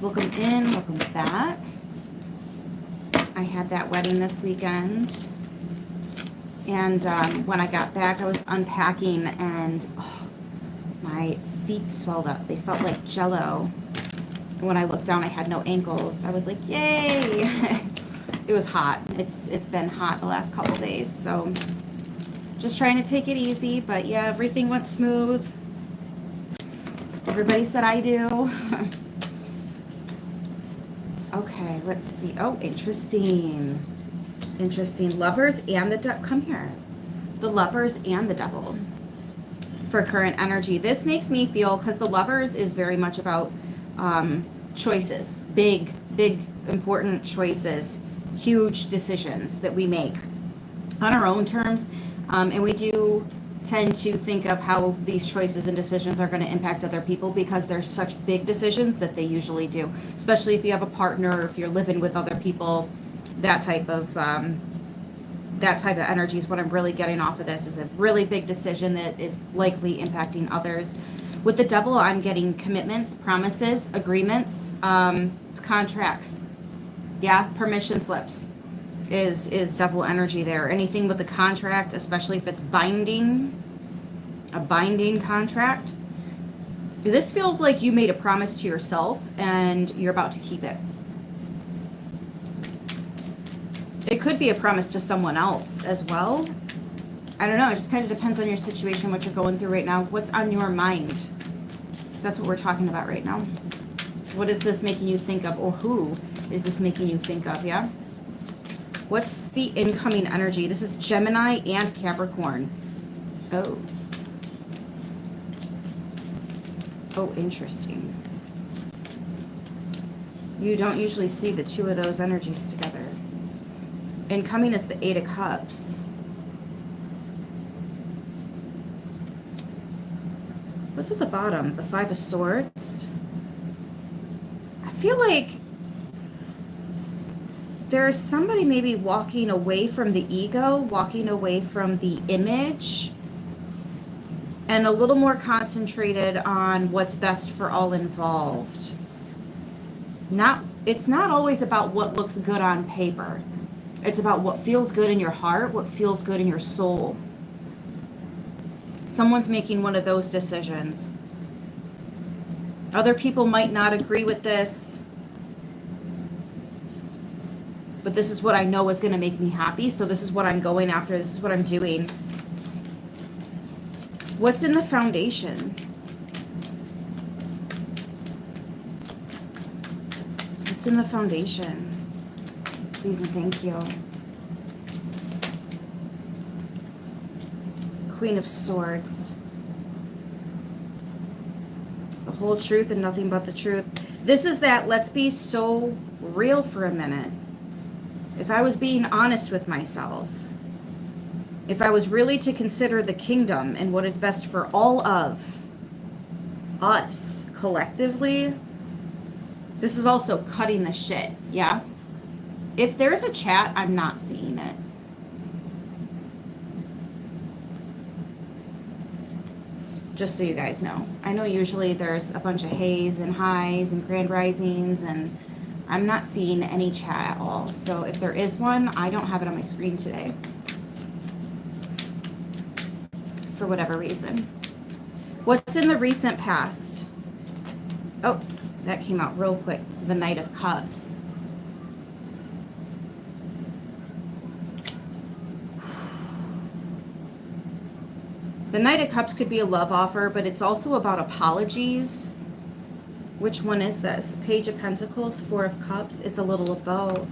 Welcome in, welcome back. I had that wedding this weekend. And when I got back, I was unpacking and my feet swelled up. They felt like jello. And when I looked down, I had no ankles. I was like, yay! It was hot. It's been hot the last couple days. So just trying to take it easy. But yeah, everything went smooth. Everybody said I do. Okay, let's see. Oh, interesting. Interesting. Lovers and the devil. Come here. The lovers and the devil for current energy. This makes me feel, because the lovers is very much about choices. Big, important choices. Huge decisions that we make on our own terms. And we do tend to think of how these choices and decisions are going to impact other people because they're such big decisions that they usually do, especially if you have a partner or if you're living with other people. That type of energy is what I'm really getting off of this, is a really big decision that is likely impacting others. With the devil, I'm getting commitments, promises, agreements, contracts. Yeah, permission slips is devil energy there. Anything with a contract, especially if it's binding, a binding contract. This feels like you made a promise to yourself and you're about to keep it. It could be a promise to someone else as well. I don't know. It just kind of depends on your situation, what you're going through right now. What's on your mind? Because that's what we're talking about right now. What is this making you think of, or who is this making you think of? Yeah. What's the incoming energy? This is Gemini and Capricorn. Oh. Oh, interesting. You don't usually see the two of those energies together. Incoming is the Eight of Cups. What's at the bottom? The Five of Swords. I feel like there's somebody maybe walking away from the ego, walking away from the image, and a little more concentrated on what's best for all involved. It's not always about what looks good on paper. It's about what feels good in your heart, what feels good in your soul. Someone's making one of those decisions. Other people might not agree with this, but this is what I know is going to make me happy, so this is what I'm going after. This is what I'm doing. What's in the foundation? What's in the foundation? Please and thank you. Queen of Swords. The whole truth and nothing but the truth. This is that let's be so real for a minute. If I was being honest with myself, if I was really to consider the kingdom and what is best for all of us collectively, this is also cutting the shit, yeah? If there's a chat, I'm not seeing it. Just so you guys know. I know usually there's a bunch of hays and highs and grand risings, and I'm not seeing any chat at all. So if there is one, I don't have it on my screen today. For whatever reason. What's in the recent past? Oh, that came out real quick. The Knight of Cups. The Knight of Cups could be a love offer, but it's also about apologies. Which one is this? Page of Pentacles, Four of Cups. It's a little of both.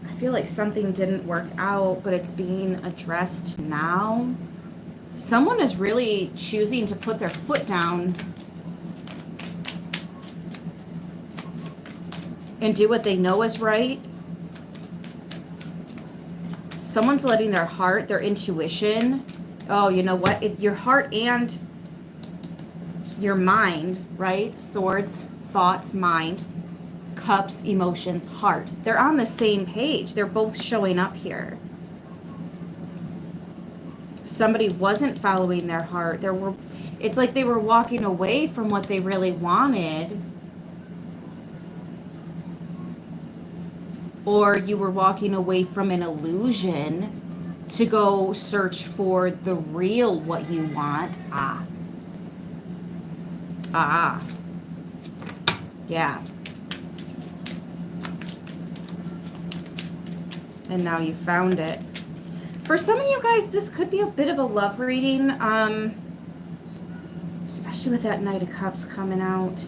I feel like something didn't work out, but it's being addressed now. Someone is really choosing to put their foot down and do what they know is right. Someone's letting their heart, their intuition, oh, you know what? Your heart and your mind, right? Swords, thoughts, mind, cups, emotions, heart. They're on the same page. They're both showing up here. Somebody wasn't following their heart. It's like they were walking away from what they really wanted. Or you were walking away from an illusion to go search for the real what you want. Yeah. And now you found it. For some of you guys, this could be a bit of a love reading, especially with that Knight of Cups coming out.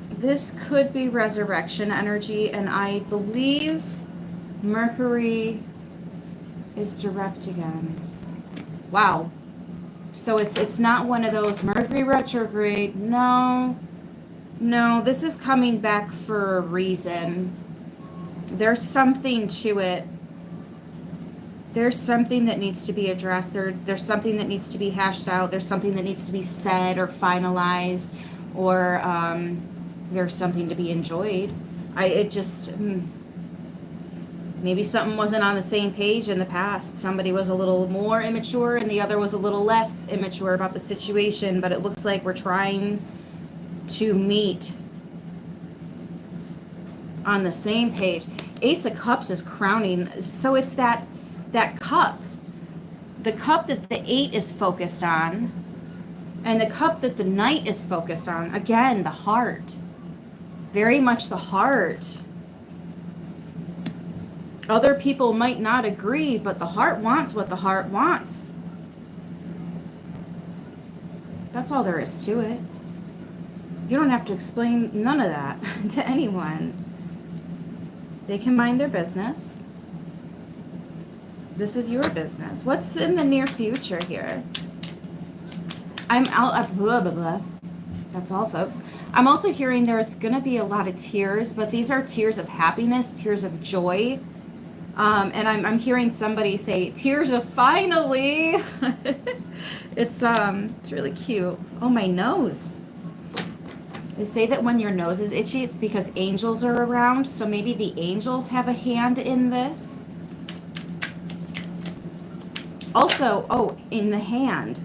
This could be resurrection energy, and I believe Mercury is direct again. Wow. So it's not one of those Mercury retrograde. No, this is coming back for a reason. There's something to it. There's something that needs to be addressed. There's something that needs to be hashed out. There's something that needs to be said or finalized, or there's something to be enjoyed. Maybe something wasn't on the same page in the past. Somebody was a little more immature and the other was a little less immature about the situation, but it looks like we're trying to meet on the same page. Ace of Cups is crowning. So it's that cup. The cup that the 8 is focused on, and the cup that the Knight is focused on. Again, the heart. Very much the heart. Other people might not agree, but the heart wants what the heart wants. That's all there is to it. You don't have to explain none of that to anyone. They can mind their business. This is your business. What's in the near future here? I'm out, blah, blah, blah. That's all, folks. I'm also hearing there's going to be a lot of tears, but these are tears of happiness, tears of joy. And I'm hearing somebody say, tears of finally. It's really cute. Oh, my nose. They say that when your nose is itchy, it's because angels are around. So maybe the angels have a hand in this. Also, in the hand.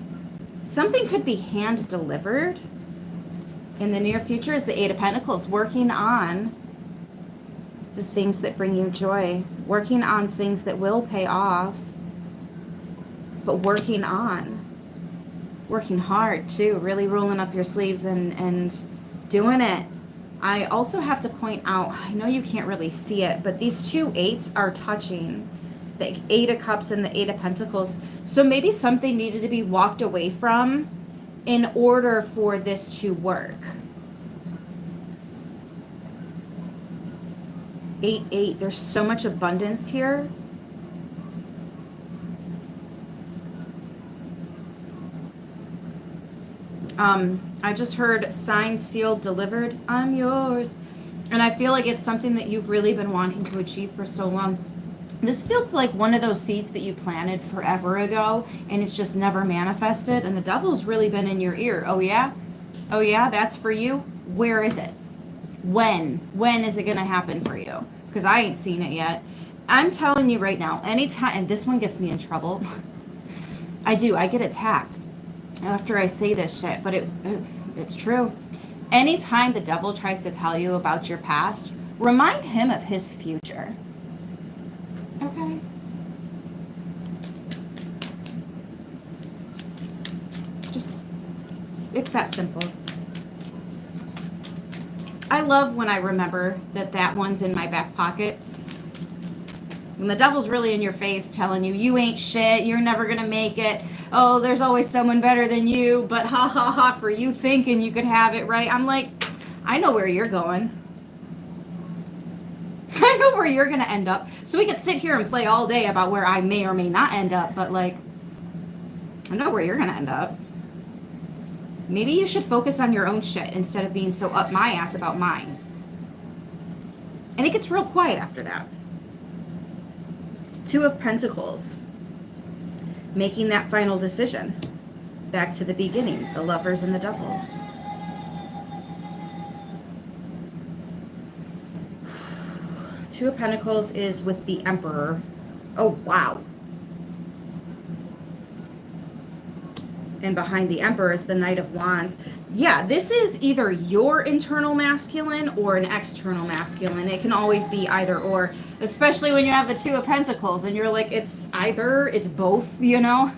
Something could be hand delivered in the near future is the 8 of Pentacles, working on the things that bring you joy, working on things that will pay off, but working hard too, really rolling up your sleeves and doing it. I also have to point out, I know you can't really see it, but these 2 8s are touching, the 8 of Cups and the 8 of Pentacles. So maybe something needed to be walked away from in order for this to work. 8-8, there's so much abundance here. I just heard signed, sealed, delivered. I'm yours. And I feel like it's something that you've really been wanting to achieve for so long. This feels like one of those seeds that you planted forever ago and it's just never manifested, and the devil's really been in your ear. Oh yeah? Oh yeah, that's for you? Where is it? When is it going to happen for you? Because I ain't seen it yet. I'm telling you right now, anytime, and this one gets me in trouble. I get attacked after I say this shit, but it's true. Anytime the devil tries to tell you about your past, remind him of his future. Okay? It's that simple. I love when I remember that one's in my back pocket. When the devil's really in your face telling you, you ain't shit, you're never gonna make it. Oh, there's always someone better than you, but ha ha ha, for you thinking you could have it, right? I'm like, I know where you're going. I know where you're gonna end up. So we can sit here and play all day about where I may or may not end up, but like, I know where you're gonna end up. Maybe you should focus on your own shit instead of being so up my ass about mine. And it gets real quiet after that. 2 of Pentacles. Making that final decision. Back to the beginning. The Lovers and the Devil. Two of Pentacles is with the Emperor. Oh, wow. And behind the Emperor is the Knight of Wands. Yeah, this is either your internal masculine or an external masculine. It can always be either or, especially when you have the Two of Pentacles and you're like, it's either, it's both, you know?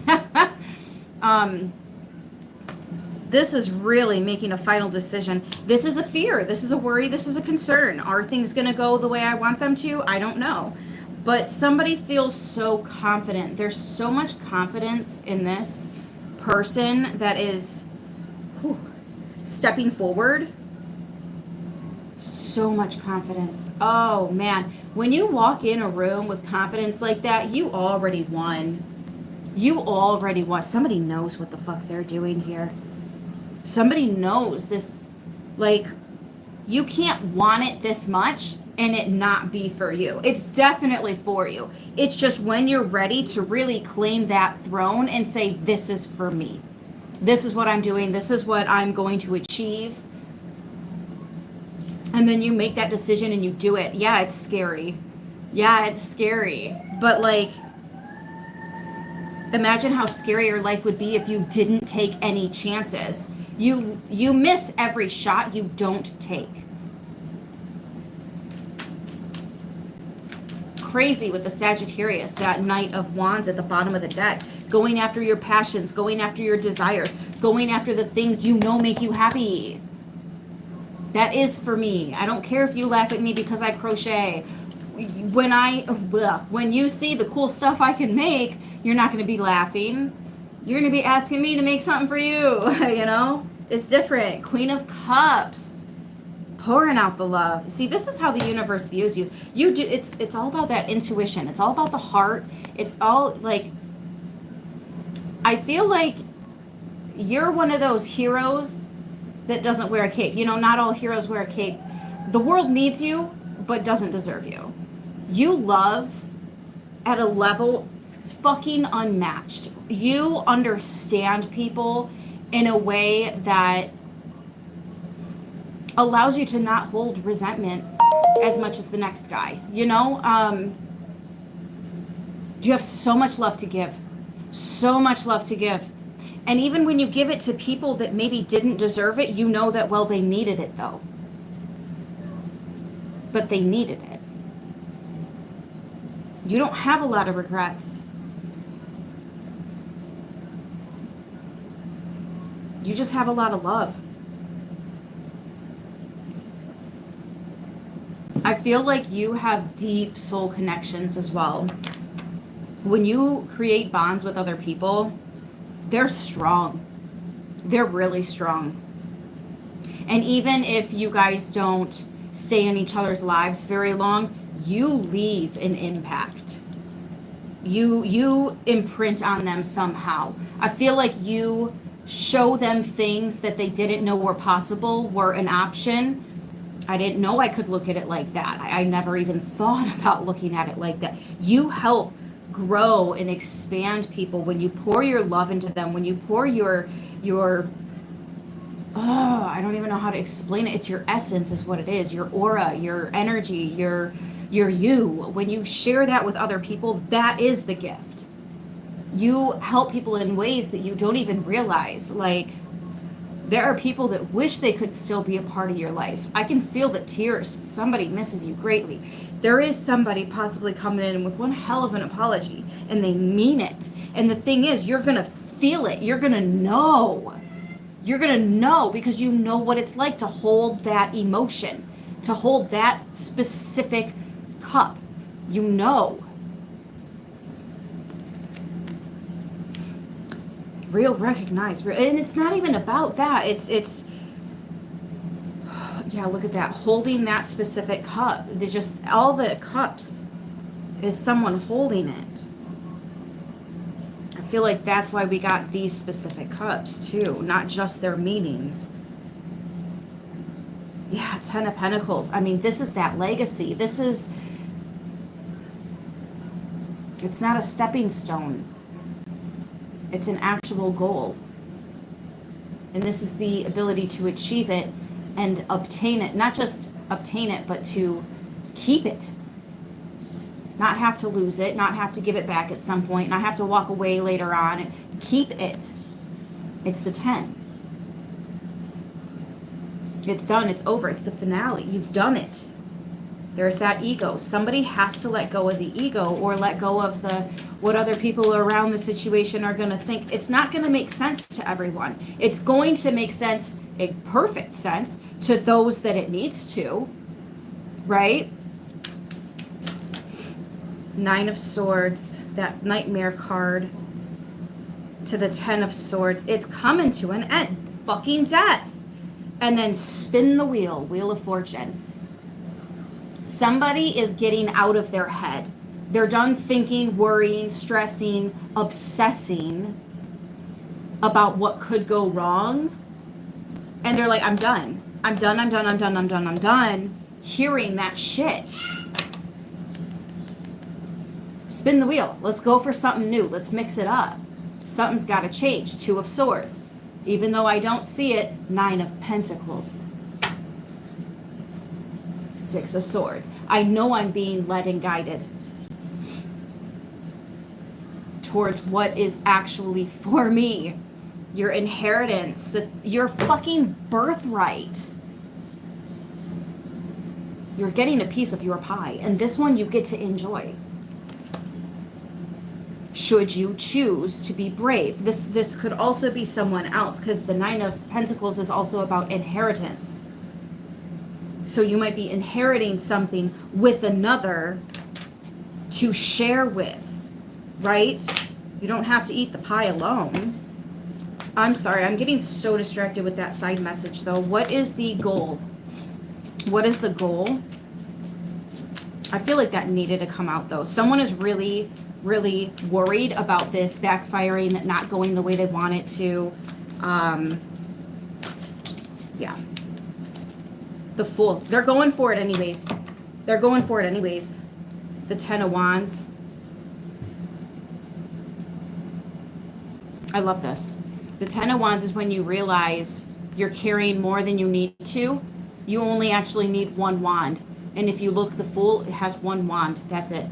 This is really making a final decision. This is a fear. This is a worry. This is a concern. Are things going to go the way I want them to? I don't know. But somebody feels so confident. There's so much confidence in this person that is stepping forward. So much confidence. Oh, man. When you walk in a room with confidence like that, you already won. You already won. Somebody knows what the fuck they're doing here. Somebody knows this, like, you can't want it this much and it not be for you. It's definitely for you. It's just when you're ready to really claim that throne and say, this is for me. This is what I'm doing. This is what I'm going to achieve. And then you make that decision and you do it. Yeah, it's scary. Yeah, it's scary. But like, imagine how scary your life would be if you didn't take any chances. You miss every shot you don't take. Crazy with the Sagittarius, that Knight of Wands at the bottom of the deck. Going after your passions, going after your desires, going after the things you know make you happy. That is for me. I don't care if you laugh at me because I crochet. When you see the cool stuff I can make, you're not going to be laughing. You're going to be asking me to make something for you, you know? It's different. Queen of Cups. Pouring out the love. See, this is how the universe views you. You do it's all about that intuition. It's all about the heart. It's all like, I feel like you're one of those heroes that doesn't wear a cape. You know, not all heroes wear a cape. The world needs you, but doesn't deserve you. You love at a level fucking unmatched. You understand people in a way that allows you to not hold resentment as much as the next guy. You know, you have so much love to give. So much love to give. And even when you give it to people that maybe didn't deserve it, you know that, well, they needed it though. But they needed it. You don't have a lot of regrets. You just have a lot of love. I feel like you have deep soul connections as well. When you create bonds with other people, they're strong. They're really strong. And even if you guys don't stay in each other's lives very long, you leave an impact. You imprint on them somehow. I feel like you show them things that they didn't know were possible, were an option. I didn't know I could look at it like that. I never even thought about looking at it like that. You help grow and expand people when you pour your love into them, when you pour your I don't even know how to explain it. It's your essence is what it is, your aura, your energy, your you. When you share that with other people, that is the gift. You help people in ways that you don't even realize. Like, there are people that wish they could still be a part of your life. I can feel the tears. Somebody misses you greatly. There is somebody possibly coming in with one hell of an apology, and they mean it. And the thing is, you're going to feel it. You're going to know. You're going to know because you know what it's like to hold that emotion, to hold that specific cup. You know. Real recognize, and it's not even about that. It's yeah, look at that, holding that specific cup. They just, all the cups is someone holding it. I feel like that's why we got these specific cups too, not just their meanings. Yeah, Ten of Pentacles. I mean, this is that legacy. This is, it's not a stepping stone. It's an actual goal. And this is the ability to achieve it and obtain it. Not just obtain it, but to keep it. Not have to lose it, not have to give it back at some point, not have to walk away later on. Keep it. It's the 10. It's done. It's over. It's the finale. You've done it. There's that ego. Somebody has to let go of the ego, or let go of what other people around the situation are going to think. It's not going to make sense to everyone. It's going to make sense, a perfect sense, to those that it needs to, right? 9 of Swords, that nightmare card, to the 10 of Swords. It's coming to an end. Fucking death. And then spin the wheel, Wheel of Fortune. Somebody is getting out of their head. They're done thinking, worrying, stressing, obsessing about what could go wrong. And they're like, I'm done. I'm done hearing that shit. Spin the wheel. Let's go for something new. Let's mix it up. Something's got to change. 2 of Swords. Even though I don't see it, 9 of Pentacles. 6 of Swords. I know I'm being led and guided towards what is actually for me. Your inheritance, your fucking birthright. You're getting a piece of your pie, and this one you get to enjoy. Should you choose to be brave. This could also be someone else, because the 9 of Pentacles is also about inheritance. So you might be inheriting something with another to share with, right? You don't have to eat the pie alone. I'm sorry, I'm getting so distracted with that side message though. What is the goal? What is the goal? I feel like that needed to come out though. Someone is really worried about this backfiring, not going the way they want it to. Yeah. The Fool. They're going for it anyways. The 10 of Wands. I love this. The 10 of Wands is when you realize you're carrying more than you need to. You only actually need 1 wand. And if you look, the Fool, it has 1 wand. That's it.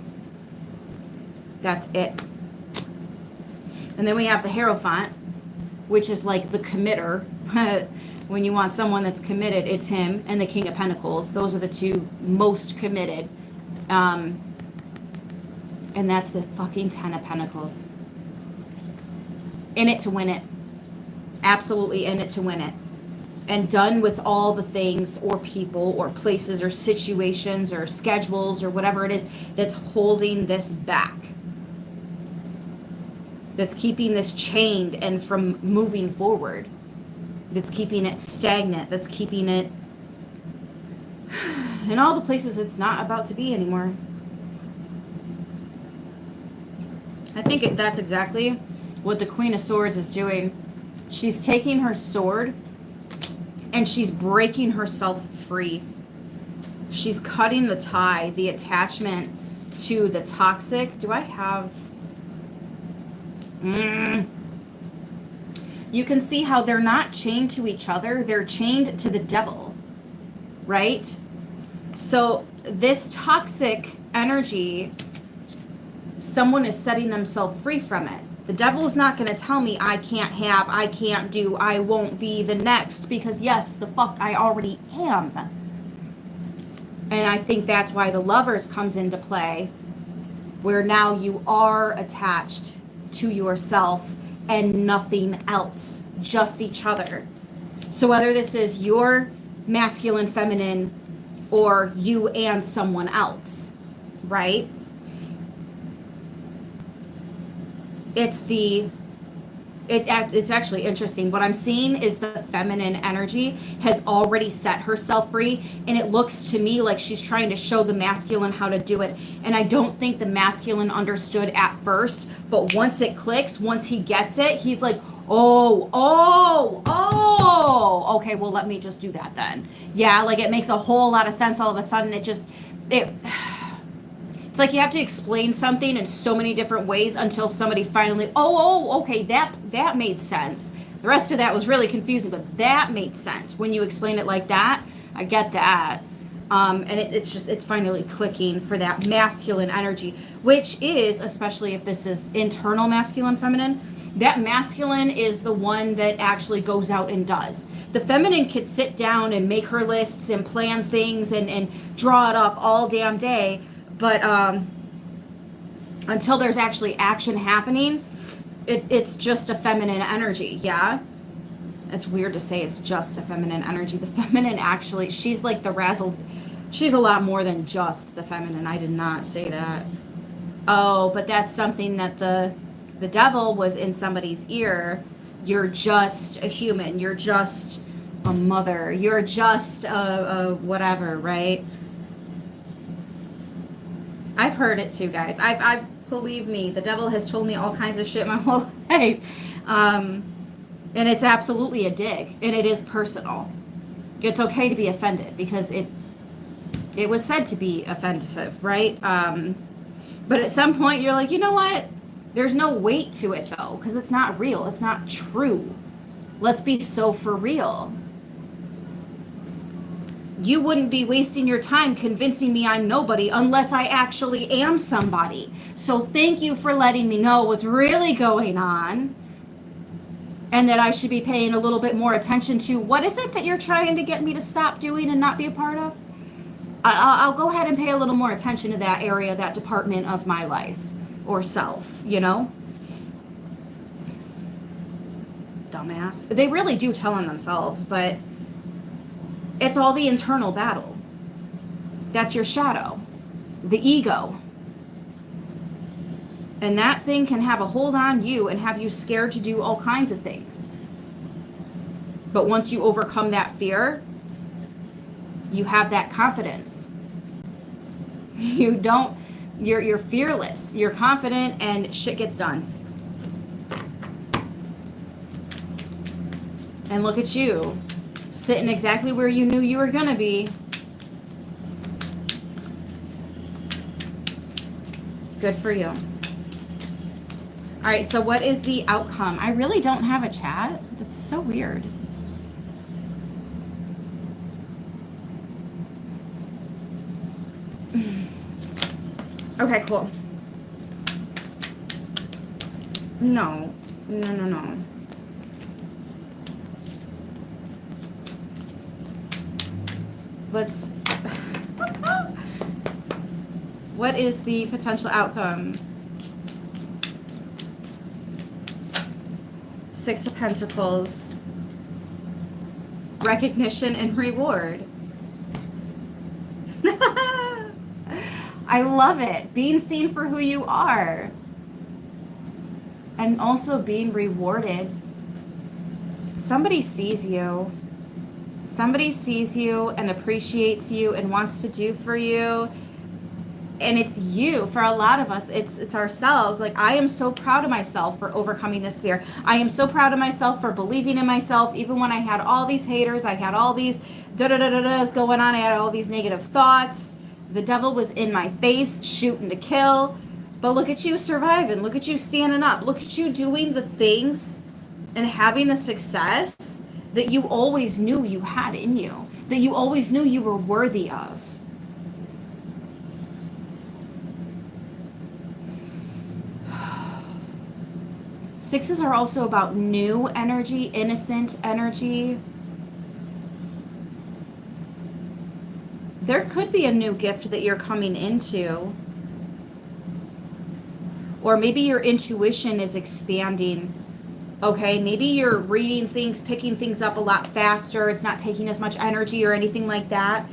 That's it. And then we have the Hierophant, which is like the committer. When you want someone that's committed, it's him, and the King of Pentacles. Those are the 2 most committed. And that's the fucking 10 of Pentacles. In it to win it. Absolutely in it to win it. And done with all the things or people or places or situations or schedules or whatever it is that's holding this back. That's keeping this chained and from moving forward. That's keeping it stagnant. That's keeping it in all the places it's not about to be anymore. I think that's exactly what the Queen of Swords is doing. She's taking her sword and she's breaking herself free. She's cutting the tie, the attachment to the toxic. Do I have... You can see how they're not chained to each other. They're chained to the devil, right? So this toxic energy, someone is setting themselves free from it. The devil is not going to tell me I can't have, I can't do, I won't be the next, because yes, the fuck I already am. And I think that's why the Lovers comes into play, where now you are attached to yourself and nothing else, just each other. So whether this is your masculine, feminine, or you and someone else, right? It's actually interesting. What I'm seeing is the feminine energy has already set herself free, and it looks to me like she's trying to show the masculine how to do it. And I don't think the masculine understood at first, but once it clicks, once he gets it, he's like, oh, okay, well, let me just do that then. Yeah, like it makes a whole lot of sense all of a sudden. It's like you have to explain something in so many different ways until somebody finally, okay, that made sense. The rest of that was really confusing, but that made sense. When you explain it like that, I get that. And it's finally clicking for that masculine energy, which is, especially if this is internal masculine, feminine, That masculine is the one that actually goes out and does. The feminine could sit down and make her lists and plan things and draw it up all damn day. But until there's actually action happening, it's just a feminine energy. Yeah. It's weird to say it's just a feminine energy. The feminine actually, she's like the razzle. She's a lot more than just the feminine. I did not say that. Oh, but that's something that the devil was in somebody's ear. You're just a human. You're just a mother. You're just a whatever, right? I've heard it too, guys. I've believe me, the devil has told me all kinds of shit my whole life. And it's absolutely a dig, and it is personal. It's okay to be offended because it was said to be offensive, right? But at some point you're like, you know what? There's no weight to it though, because it's not real. It's not true. Let's be so for real. You wouldn't be wasting your time convincing me I'm nobody unless I actually am somebody. So thank you for letting me know what's really going on and that I should be paying a little bit more attention to what is it that you're trying to get me to stop doing and not be a part of? I'll go ahead and pay a little more attention to that area, that department of my life or self, you know? Dumbass. They really do tell on themselves, but it's all the internal battle. That's your shadow, the ego. And that thing can have a hold on you and have you scared to do all kinds of things. But once you overcome that fear, you have that confidence. You're fearless, you're confident, and shit gets done. And look at you, sitting exactly where you knew you were gonna be. Good for you. All right, so what is the outcome? I really don't have a chat. That's so weird. Okay, cool. No. Let's... What is the potential outcome? Six of Pentacles. Recognition and reward. I love it. Being seen for who you are. And also being rewarded. Somebody sees you. Somebody sees you and appreciates you and wants to do for you. And it's you. For a lot of us, it's ourselves. Like, I am so proud of myself for overcoming this fear. I am so proud of myself for believing in myself. Even when I had all these haters, I had all these da-da-da-da-das going on. I had all these negative thoughts. The devil was in my face, shooting to kill. But look at you surviving. Look at you standing up. Look at you doing the things and having the success that you always knew you had in you, that you always knew you were worthy of. Sixes are also about new energy, innocent energy. There could be a new gift that you're coming into. Or maybe your intuition is expanding. Okay, maybe you're reading things, picking things up a lot faster. It's not taking as much energy or anything like that.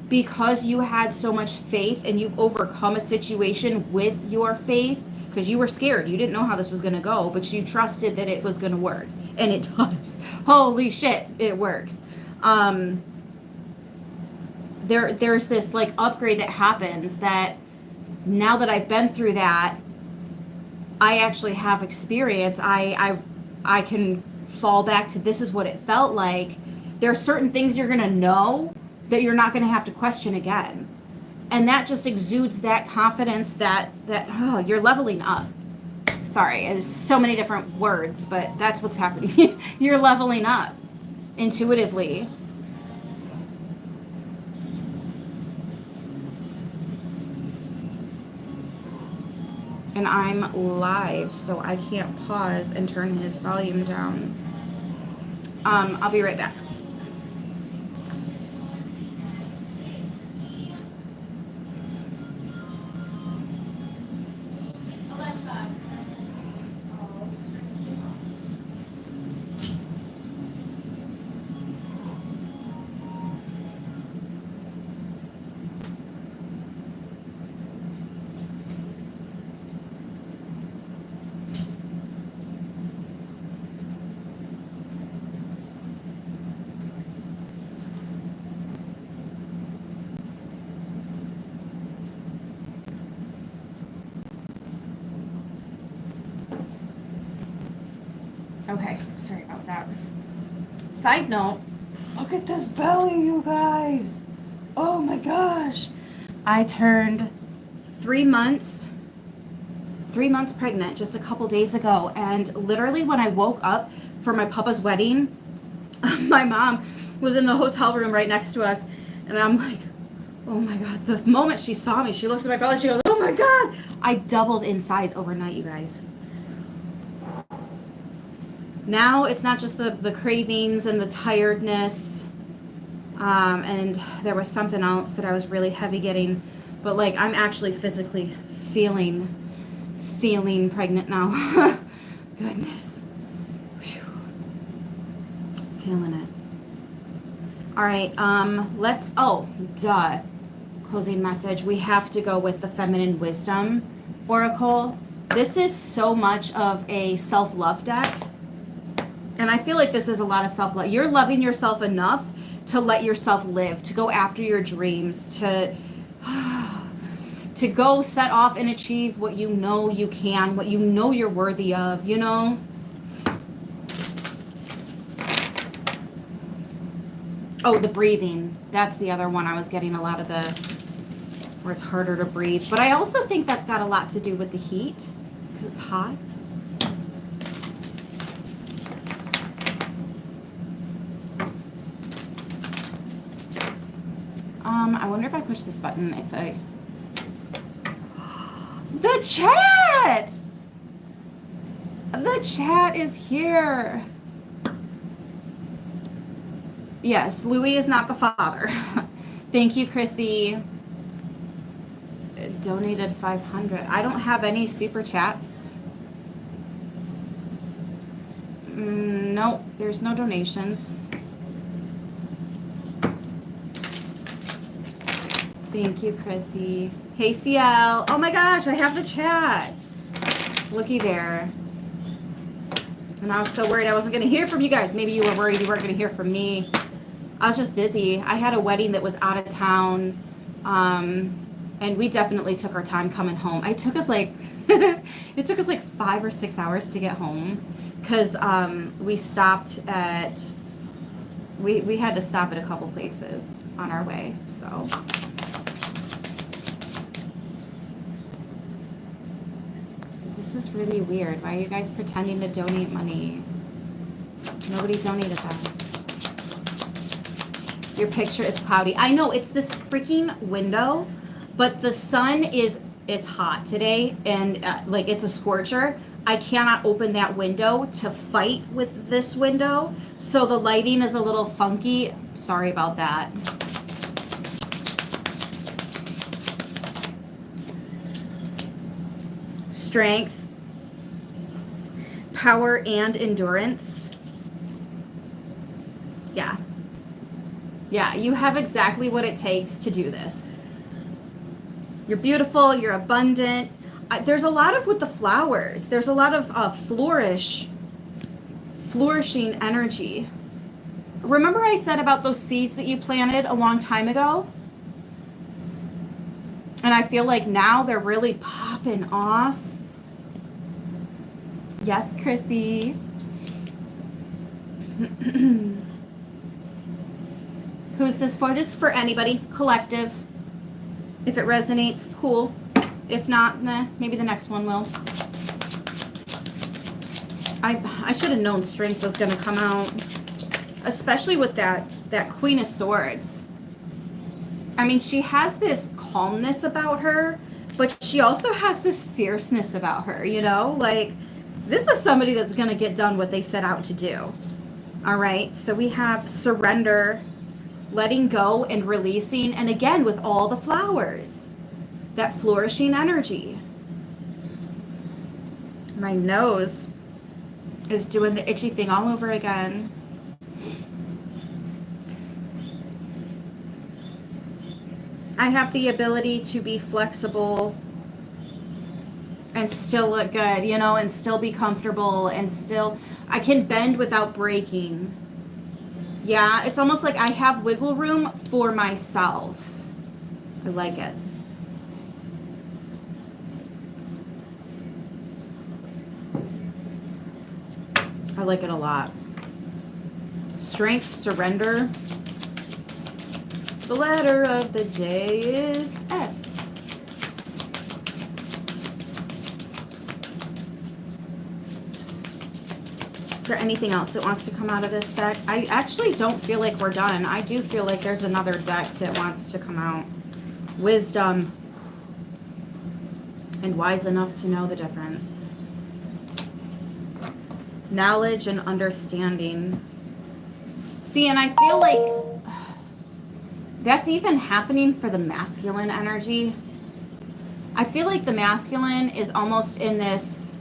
Because you had so much faith and you've overcome a situation with your faith, because you were scared. You didn't know how this was going to go, but you trusted that it was going to work. And it does. Holy shit, it works. There's this like upgrade that happens that now that I've been through that, I actually have experience. I can fall back to this is what it felt like. There are certain things you're going to know that you're not going to have to question again. And that just exudes that confidence that you're leveling up. Sorry, there's so many different words, but that's what's happening. You're leveling up intuitively. And I'm live, so I can't pause and turn his volume down. I'll be right back. Okay, sorry about that. Side note, look at this belly, you guys. Oh my gosh. I turned 3 months pregnant just a couple days ago. And literally when I woke up for my papa's wedding, my mom was in the hotel room right next to us. And I'm like, oh my God. The moment she saw me, she looks at my belly, she goes, oh my God. I doubled in size overnight, you guys. Now it's not just the cravings and the tiredness, and there was something else that I was really heavy getting, but like I'm actually physically feeling pregnant now. Goodness. Whew. Feeling it. All right, closing message. We have to go with the Feminine Wisdom Oracle. This is so much of a self-love deck. And I feel like this is a lot of self-love. You're loving yourself enough to let yourself live, to go after your dreams, to go set off and achieve what you know you can, what you know you're worthy of, you know? Oh, the breathing. That's the other one. I was getting a lot of where it's harder to breathe. But I also think that's got a lot to do with the heat, because it's hot. I wonder if I push this button, the chat! The chat is here. Yes, Louis is not the father. Thank you, Chrissy. Donated 500. I don't have any super chats. Nope, there's no donations. Thank you, Chrissy. Hey, CL. Oh my gosh, I have the chat. Looky there. And I was so worried I wasn't going to hear from you guys. Maybe you were worried you weren't going to hear from me. I was just busy. I had a wedding that was out of town. And we definitely took our time coming home. It took us like 5 or 6 hours to get home. Because we stopped at, we had to stop at a couple places on our way. So... This is really weird. Why are you guys pretending to donate money? Nobody donated that. Your picture is cloudy. I know, it's this freaking window, but the sun it's hot today, and like it's a scorcher. I cannot open that window to fight with this window, so the lighting is a little funky. Sorry about that. Strength, power, and endurance. Yeah, you have exactly what it takes to do this. You're beautiful, you're abundant. There's a lot of with the flowers. There's a lot of flourishing energy. Remember I said about those seeds that you planted a long time ago? And I feel like now they're really popping off. Yes, Chrissy. Who's this for? This is for anybody. Collective. If it resonates, cool. If not, meh, maybe the next one will. I should have known strength was going to come out. Especially with that Queen of Swords. I mean, she has this calmness about her, but she also has this fierceness about her, you know, like this is somebody that's going to get done what they set out to do. All right. So we have surrender, letting go and releasing. And again, with all the flowers, that flourishing energy. My nose is doing the itchy thing all over again. I have the ability to be flexible and still look good, you know, and still be comfortable, and still, I can bend without breaking. Yeah, it's almost like I have wiggle room for myself. I like it. I like it a lot. Strength, surrender. The letter of the day is S. Is there anything else that wants to come out of this deck? I actually don't feel like we're done. I do feel like there's another deck that wants to come out. Wisdom. And wise enough to know the difference. Knowledge and understanding. See, and I feel like that's even happening for the masculine energy. I feel like the masculine is almost in this,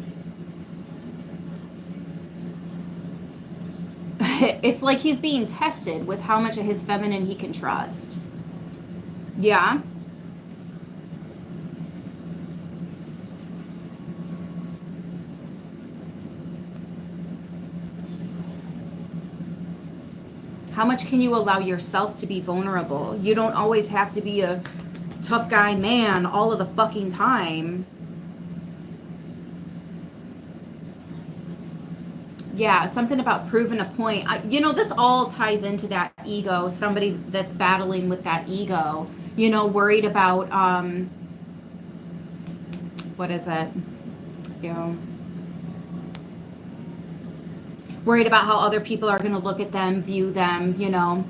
it's like he's being tested with how much of his feminine he can trust. Yeah. How much can you allow yourself to be vulnerable? You don't always have to be a tough guy man all of the fucking time. Yeah, something about proving a point. You know, this all ties into that ego. Somebody that's battling with that ego, you know, worried about, what is it? You know, worried about how other people are going to look at them, view them, you know.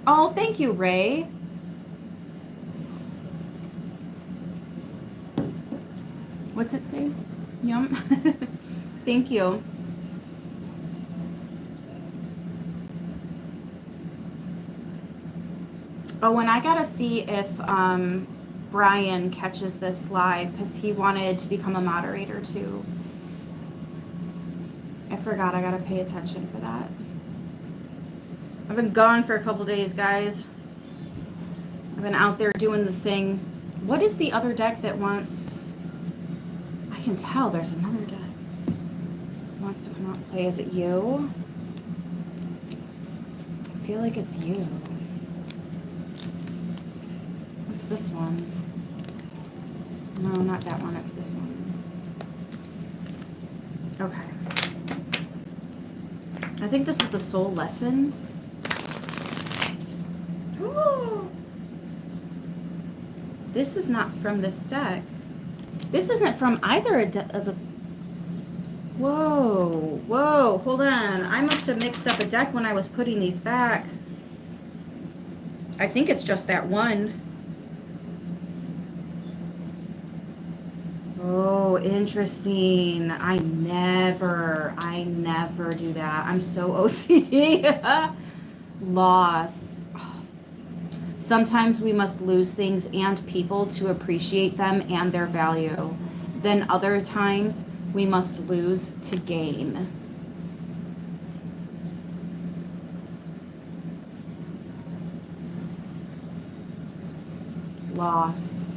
Oh, thank you, Ray. What's it say? Yum. Thank you. Oh, and I got to see if Brian catches this live, because he wanted to become a moderator too. I forgot, I gotta pay attention for that. I've been gone for a couple days, guys. I've been out there doing the thing. What is the other deck that wants... I can tell there's another deck that wants to come out and play. Is it you? I feel like it's you. What's this one? No, not that one, it's this one. Okay. I think this is the soul lessons. Ooh. This is not from this deck. This isn't from either of the... Whoa, whoa, hold on. I must have mixed up a deck when I was putting these back. I think it's just that one. Oh, interesting. I never do that. I'm so OCD. Loss. Sometimes we must lose things and people to appreciate them and their value. Then other times we must lose to gain. Loss.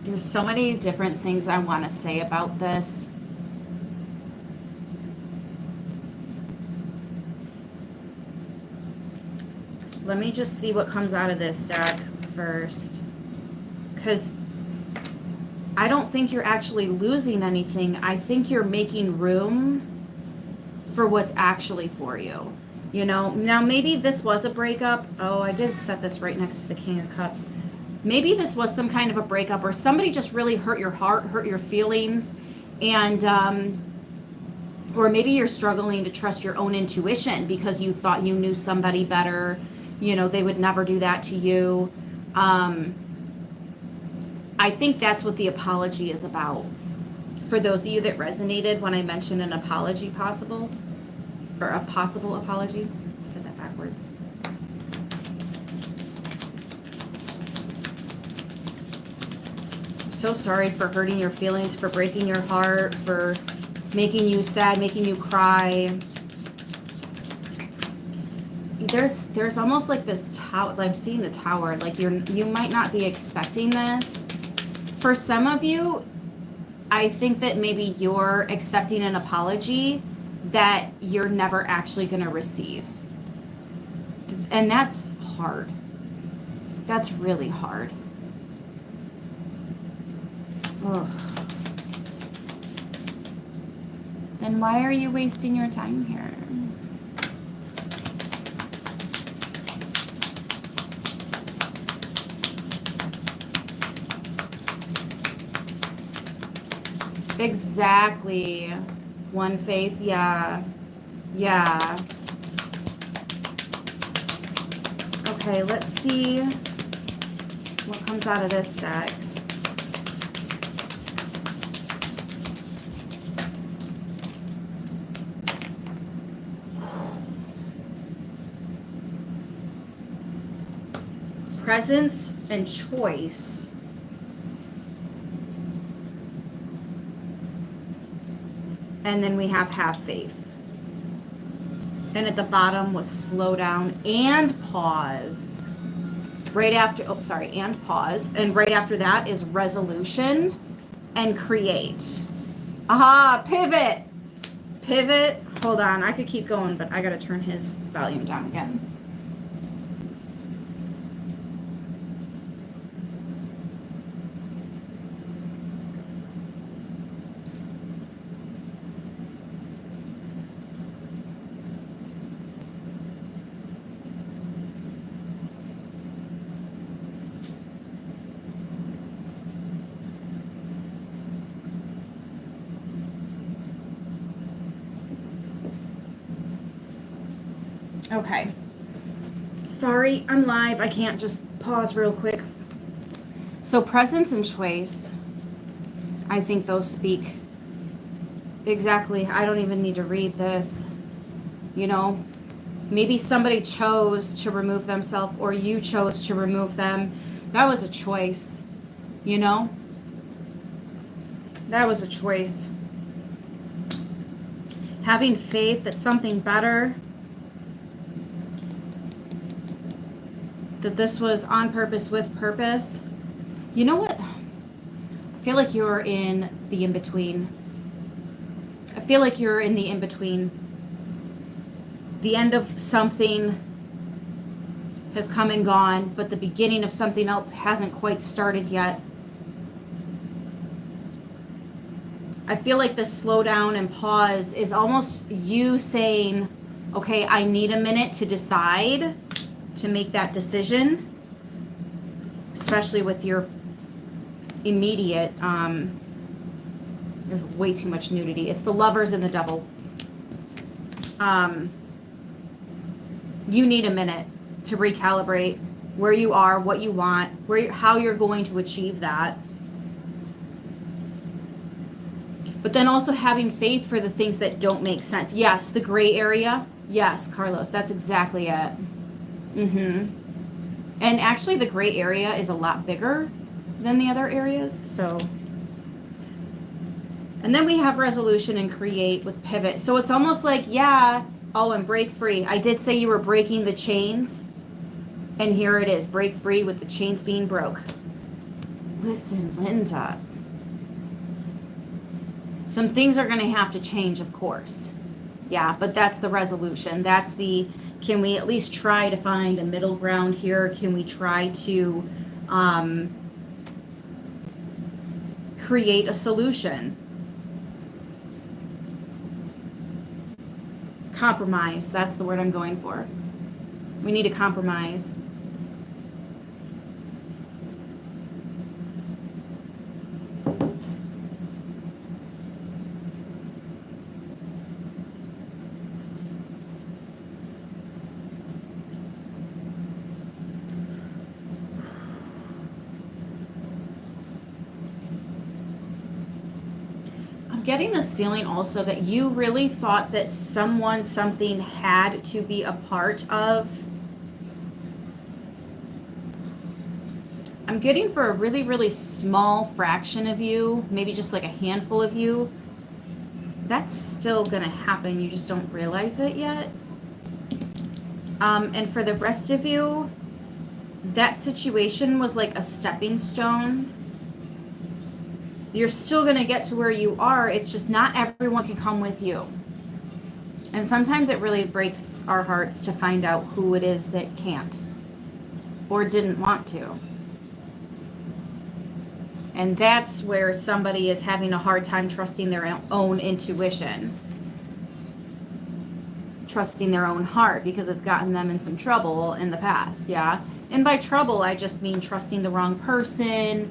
There's so many different things I want to say about this. Let me just see what comes out of this deck first. Because I don't think you're actually losing anything. I think you're making room for what's actually for you. You know, now maybe this was a breakup. Oh, I did set this right next to the King of Cups. Maybe this was some kind of a breakup, or somebody just really hurt your heart, hurt your feelings, and Or maybe you're struggling to trust your own intuition because you thought you knew somebody better. You know, they would never do that to you. I think that's what the apology is about. For those of you that resonated when I mentioned an apology possible, or a possible apology, I said that backwards. So sorry for hurting your feelings, for breaking your heart, for making you sad, making you cry. There's almost like this tower. I'm seeing the tower. Like you might not be expecting this. For some of you, I think that maybe you're accepting an apology that you're never actually going to receive. And that's hard. That's really hard. Ugh. Then why are you wasting your time here? Exactly. One faith, yeah. Yeah. Okay, let's see what comes out of this deck. Presence and choice. And then we have faith. And at the bottom was slow down and pause. Right after, and pause. And right after that is resolution and create. Aha, pivot. Pivot. Hold on, I could keep going, but I gotta turn his volume down again. Okay. Sorry, I'm live. I can't just pause real quick. So presence and choice, I think those speak exactly. I don't even need to read this. You know, maybe somebody chose to remove themselves or you chose to remove them. That was a choice, you know? That was a choice. Having faith that something better, that this was on purpose with purpose. You know what? I feel like you're in the in-between. I feel like you're in the in-between. The end of something has come and gone, but the beginning of something else hasn't quite started yet. I feel like the slow down and pause is almost you saying, okay, I need a minute to decide, to make that decision, especially with your immediate, there's way too much nudity. It's the Lovers and the Devil. You need a minute to recalibrate where you are, what you want, how you're going to achieve that. But then also having faith for the things that don't make sense. Yes, the gray area. Yes, Carlos, that's exactly it. And actually the gray area is a lot bigger than the other areas. So, and then we have resolution and create with pivot. So it's almost like, yeah, oh, and break free. I did say you were breaking the chains. And here it is, break free with the chains being broke. Listen, Linda. Some things are going to have to change, of course. Yeah, but that's the resolution. That's the, can we at least try to find a middle ground here? Can we try to create a solution? Compromise, that's the word I'm going for. We need a compromise. I'm getting this feeling also that you really thought that someone, something had to be a part of. I'm getting for a really, really small fraction of you, maybe just like a handful of you, that's still going to happen. You just don't realize it yet. And for the rest of you, that situation was like a stepping stone. You're still going to get to where you are. It's just not everyone can come with you. And sometimes it really breaks our hearts to find out who it is that can't or didn't want to. And that's where somebody is having a hard time trusting their own intuition, trusting their own heart, because it's gotten them in some trouble in the past, yeah? And by trouble, I just mean trusting the wrong person,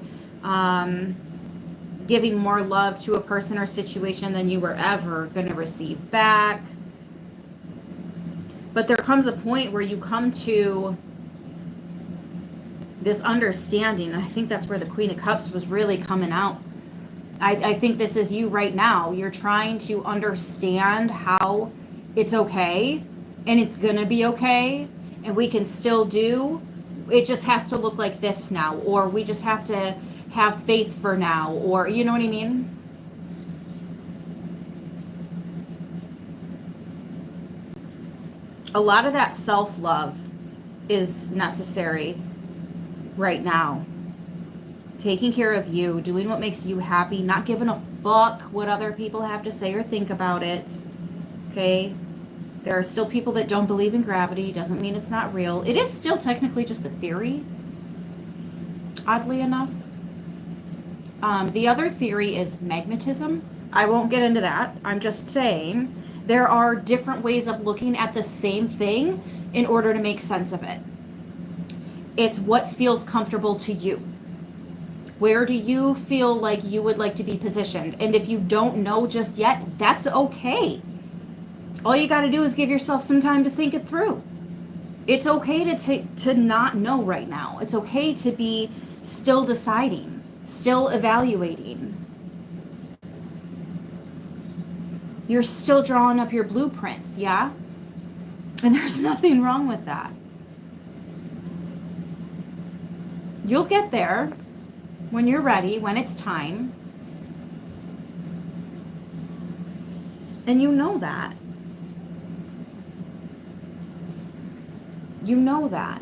giving more love to a person or situation than you were ever going to receive back. But there comes a point where you come to this understanding. I think that's where the Queen of Cups was really coming out. I think this is you right now. You're trying to understand how it's okay and it's gonna be okay and we can still do. It just has to look like this now, or we just have to have faith for now, or you know what I mean? A lot of that self-love is necessary right now. Taking care of you, doing what makes you happy, not giving a fuck what other people have to say or think about it. Okay? There are still people that don't believe in gravity. Doesn't mean it's not real. It is still technically just a theory, oddly enough. The other theory is magnetism. I won't get into that. I'm just saying there are different ways of looking at the same thing in order to make sense of it. It's what feels comfortable to you. Where do you feel like you would like to be positioned? And if you don't know just yet, that's okay. All you got to do is give yourself some time to think it through. It's okay to not know right now. It's okay to be still deciding, still evaluating. You're still drawing up your blueprints, yeah? And there's nothing wrong with that. You'll get there when you're ready, when it's time. And you know that. You know that.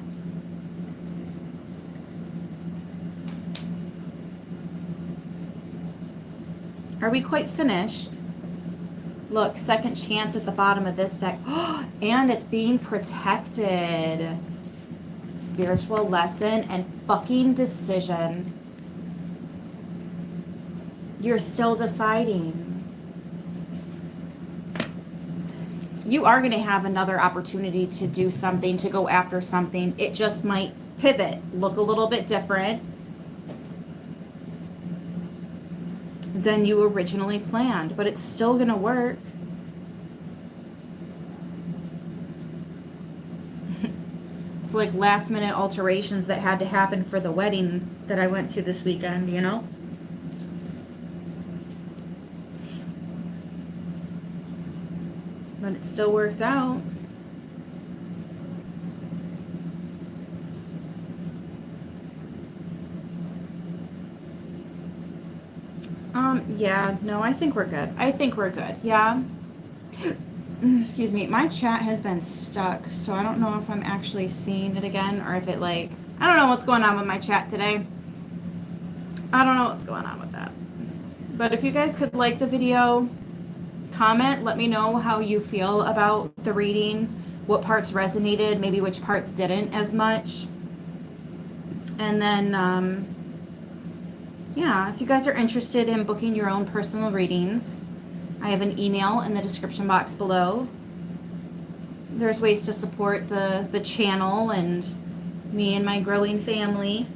Are we quite finished? Look, second chance at the bottom of this deck. And it's being protected. Spiritual lesson and fucking decision. You're still deciding. You are going to have another opportunity to do something, to go after something. It just might pivot, look a little bit different than you originally planned, but it's still going to work. It's like last minute alterations that had to happen for the wedding that I went to this weekend, you know? But it still worked out. Yeah, no, I think we're good. I think we're good, yeah. Excuse me, my chat has been stuck, so I don't know if I'm actually seeing it again or if it like, I don't know what's going on with my chat today. I don't know what's going on with that. But if you guys could like the video, comment, let me know how you feel about the reading, what parts resonated, maybe which parts didn't as much. And then, yeah, if you guys are interested in booking your own personal readings, I have an email in the description box below. There's ways to support the channel and me and my growing family,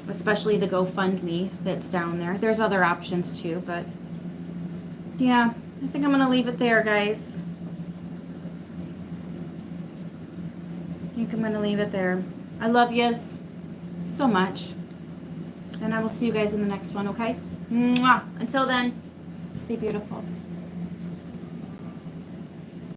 especially the GoFundMe that's down there. There's other options too, but yeah, I think I'm going to leave it there, guys. I think I'm going to leave it there. I love yous so much. And I will see you guys in the next one, okay? Mwah. Until then, stay beautiful.